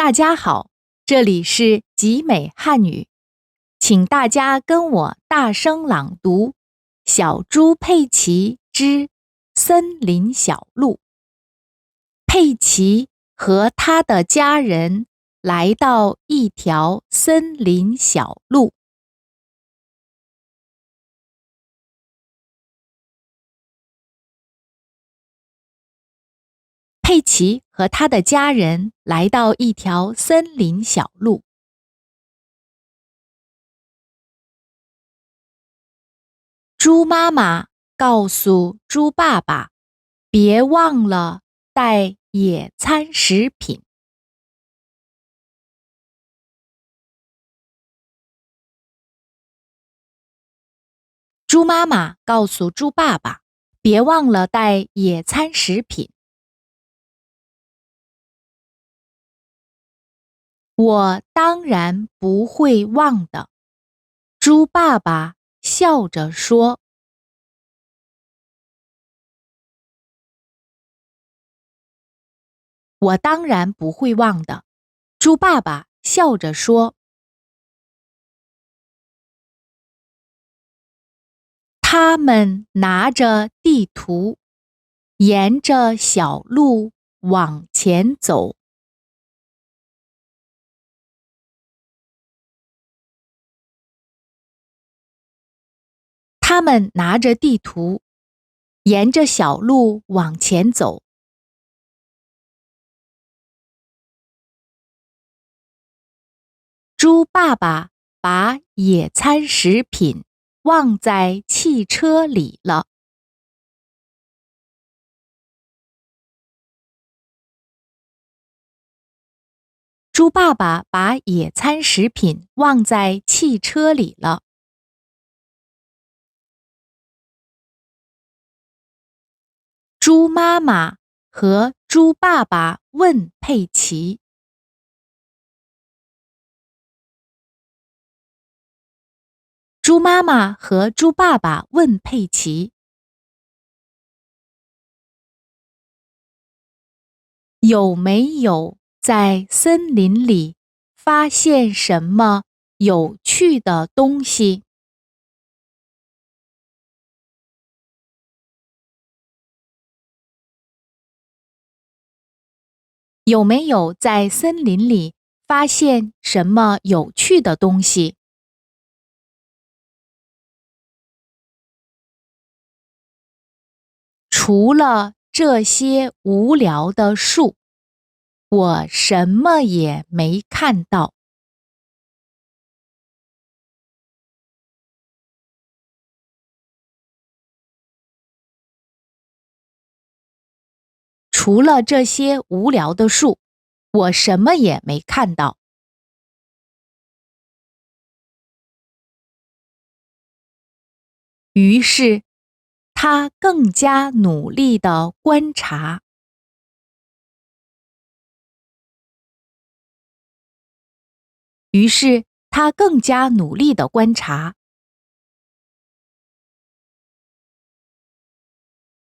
大家好，这里是集美汉语，请大家跟我大声朗读《小猪佩奇之森林小路》。佩奇和他的家人来到一条森林小路。佩奇和他的家人来到一条森林小路。猪妈妈告诉猪爸爸，别忘了带野餐食品。猪妈妈告诉猪爸爸，别忘了带野餐食品。我当然不会忘的，猪爸爸笑着说。我当然不会忘的，猪爸爸笑着说。他们拿着地图，沿着小路往前走。他们拿着地图，沿着小路往前走。猪爸爸把野餐食品忘在汽车里了。猪爸爸把野餐食品忘在汽车里了。猪妈妈和猪爸爸问佩奇。猪妈妈和猪爸爸问佩奇：有没有在森林里发现什么有趣的东西？有没有在森林里发现什么有趣的东西？除了这些无聊的树，我什么也没看到。除了这些无聊的树，我什么也没看到。于是，他更加努力地观察。于是，他更加努力地观察。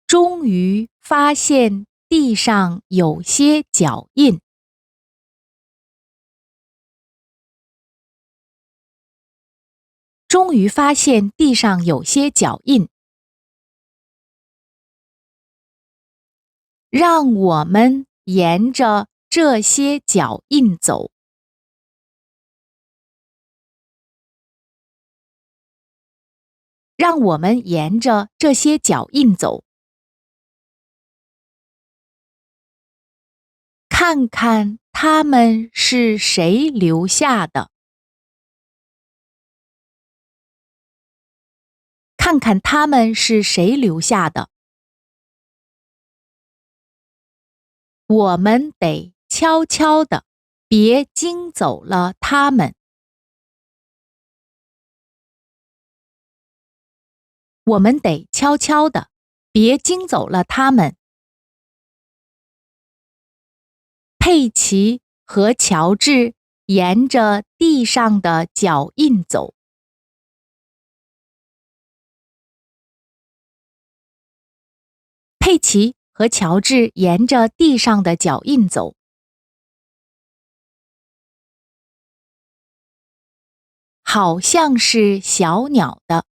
终于发现地上有些脚印。终于发现地上有些脚印。让我们沿着这些脚印走。让我们沿着这些脚印走。看看他们是谁留下的。看看他们是谁留下的。我们得悄悄的，别惊走了他们。我们得悄悄的，别惊走了他们。佩奇和乔治沿着地上的脚印走。佩奇和乔治沿着地上的脚印走。好像是小鸟的，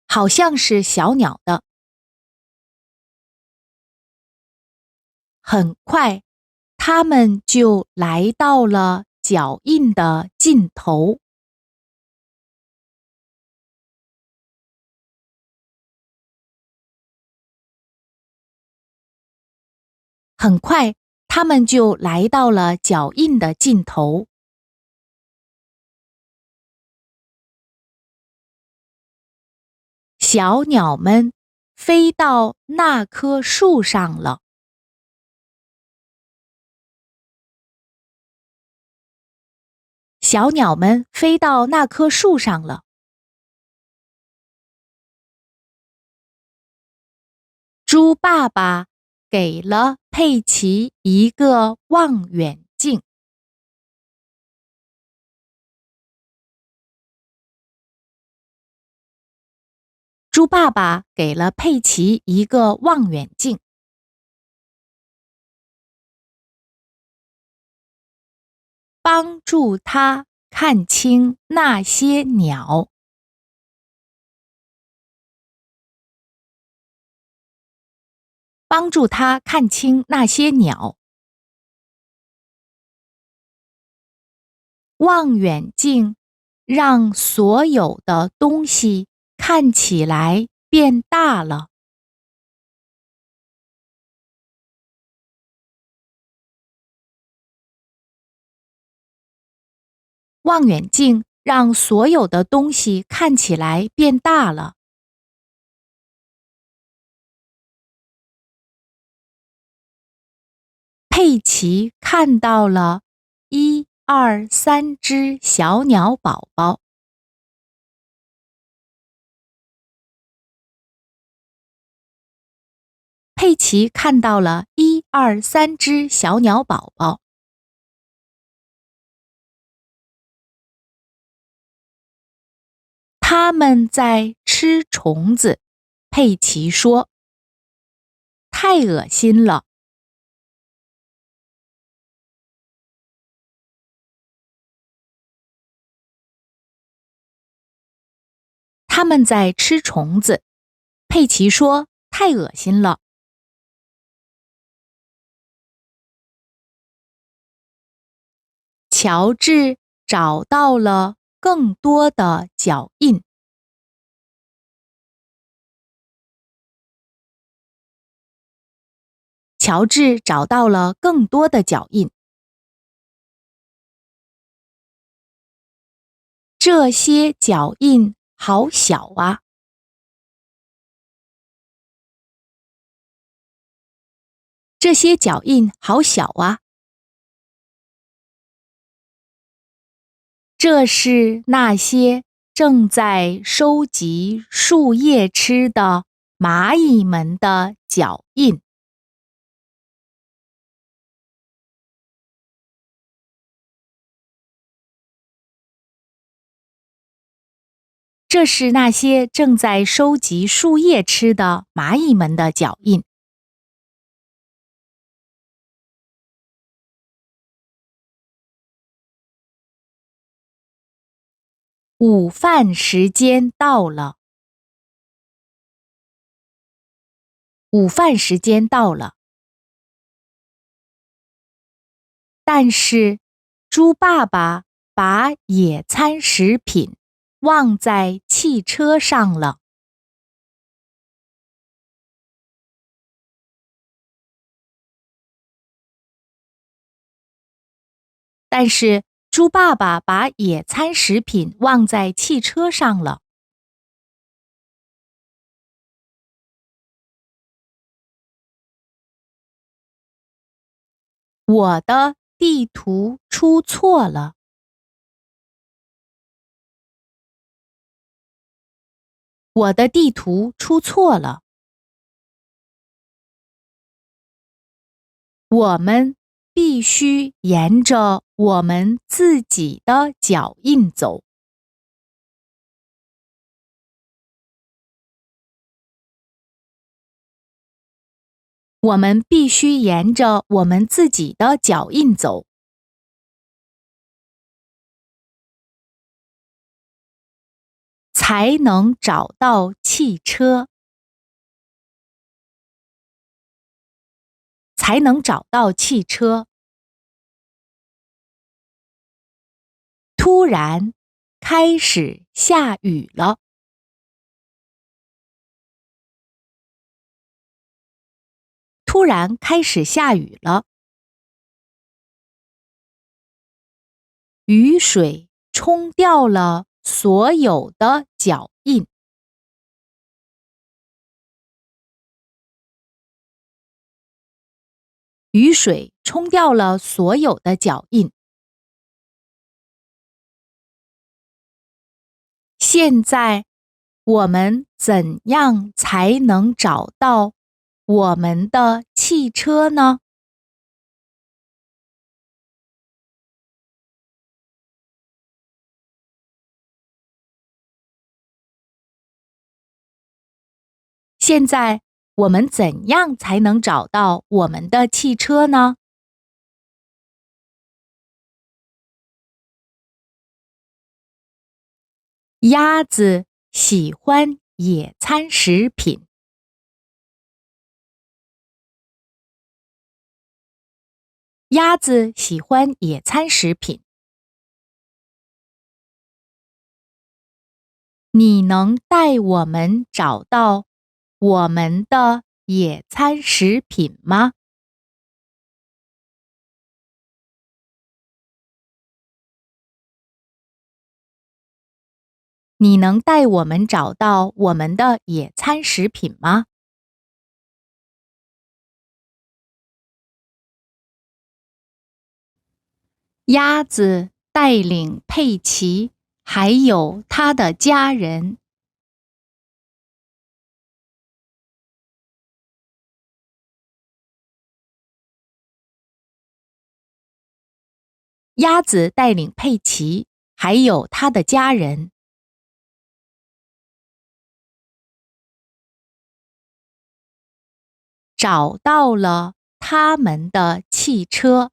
好像是小鸟的。很快，他们就来到了脚印的尽头。很快，他们就来到了脚印的尽头。小鸟们飞到那棵树上了。小鸟们飞到那棵树上了。猪爸爸给了佩奇一个望远镜。猪爸爸给了佩奇一个望远镜，帮助他看清那些鸟。帮助他看清那些鸟。望远镜让所有的东西看起来变大了。望远镜让所有的东西看起来变大了。佩奇看到了1、2、3只小鸟宝宝。佩奇看到了1、2、3只小鸟宝宝。他们在吃虫子，佩奇说：“太恶心了。”他们在吃虫子，佩奇说：“太恶心了。”乔治找到了更多的脚印。乔治找到了更多的脚印。这些脚印好小啊！这些脚印好小啊！这是那些正在收集树叶吃的蚂蚁们的脚印。这是那些正在收集树叶吃的蚂蚁们的脚印。午饭时间到了。午饭时间到了。但是，猪爸爸把野餐食品忘在汽车上了。但是，猪爸爸把野餐食品忘在汽车上了。我的地图出错了。我的地图出错了。我们必须沿着我们自己的脚印走。我们必须沿着我们自己的脚印走。才能找到汽车，才能找到汽车。突然开始下雨了，突然开始下雨了。雨水冲掉了所有的脚印，雨水冲掉了所有的脚印。现在我们怎样才能找到我们的汽车呢？现在我们怎样才能找到我们的汽车呢？鸭子喜欢野餐食品。鸭子喜欢野餐食品。你能带我们找到我们的野餐食品吗？你能带我们找到我们的野餐食品吗？鸭子带领佩奇还有他的家人。鸭子带领佩奇还有他的家人。找到了他们的汽车。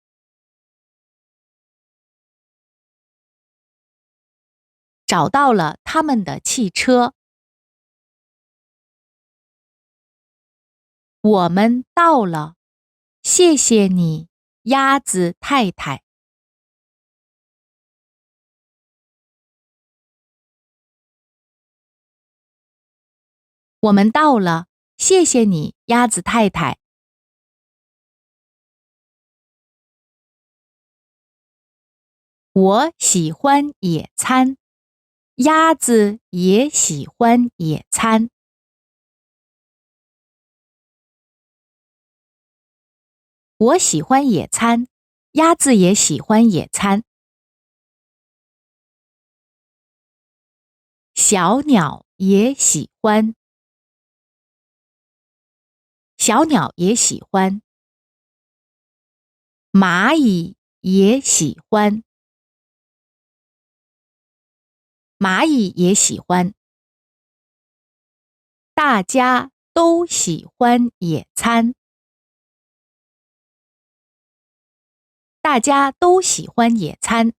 找到了他们的汽车。我们到了，谢谢你，鸭子太太。我们到了，谢谢你，鸭子太太。我喜欢野餐，鸭子也喜欢野餐。我喜欢野餐，鸭子也喜欢野餐。小鸟也喜欢，小鸟也喜欢。蚂蚁也喜欢，蚂蚁也喜欢。大家都喜欢野餐，大家都喜欢野餐。